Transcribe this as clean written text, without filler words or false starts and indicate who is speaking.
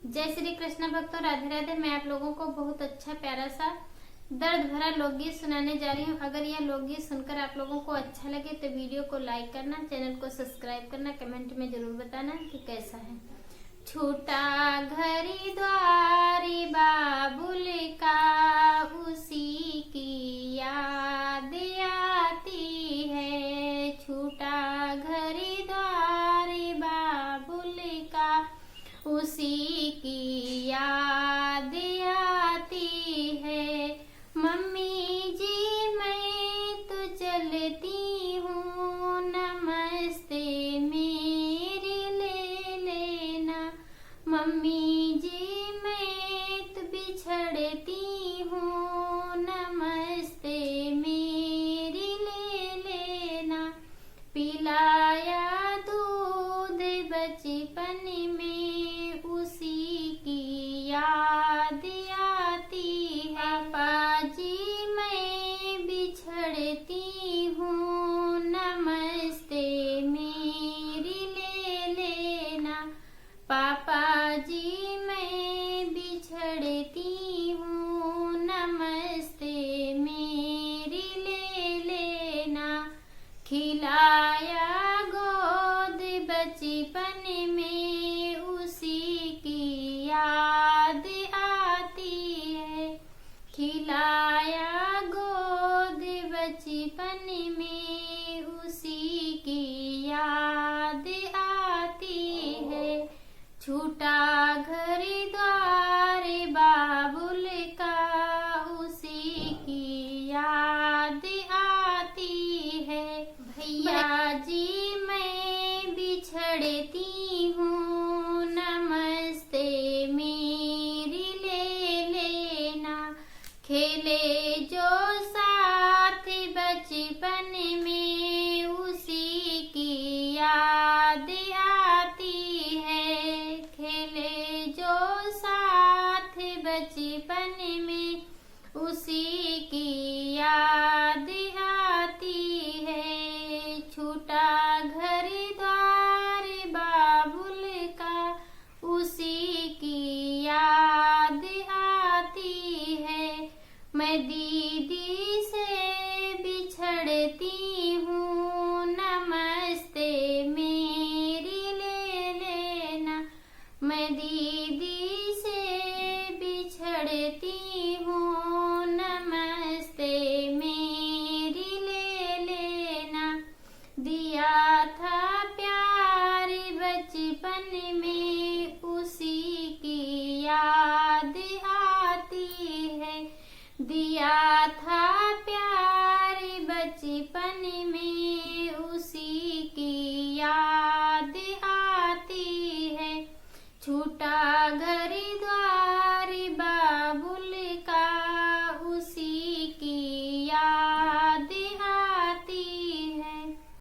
Speaker 1: जय श्री कृष्ण भक्तों, राधे राधे। मैं आप लोगों को बहुत अच्छा प्यारा सा दर्द भरा लोकगीत सुनाने जा रही हूँ। अगर यह लोकगीत सुनकर आप लोगों को अच्छा लगे तो वीडियो को लाइक करना, चैनल को सब्सक्राइब करना, कमेंट में जरूर बताना कि कैसा है। छूटा घरी द्वारी बाबुल का, उसी की याद आती है। छूटा घरी द्वारी बाबुल का, उसी की याद आती है। मम्मी जी मैं तो चलती हूँ, नमस्ते मेरी ले लेना। मम्मी जी मैं तो बिछड़ती हूँ, नमस्ते मेरी ले लेना। पिलाया दूध बचपन में, उसी की याद आती है। पापा जी मैं बिछड़ती हूँ, नमस्ते मेरी ले लेना। पापा जी मैं बिछड़ती हूँ, नमस्ते मेरी ले लेना। खिलाया गोद बचपन में, उसी की याद आती है। खिलाया गोद बचपन में, उसी की याद आती है। छूटा घर द्वार बाबुल का, उसी की याद आती है। भैया जी मैं बिछड़ती हूँ, नमस्ते मेरी ले लेना। खेले जो साथ बचपन में, उसी की याद आती है। खेले जो साथ बचपन में, उसी की याद आती है। छूटा घर द्वार बाबुल का, उसी की याद आती है। मैं दीदी से बिछड़ती हूँ, नमस्ते मेरी ले लेना। मैं दीदी से बिछड़ती हूँ, नमस्ते मेरी ले लेना। दिया था प्यार बचपन में, उसी की याद आती है। दिया था प्यार बचपन में, उसी की याद आती है। छूटा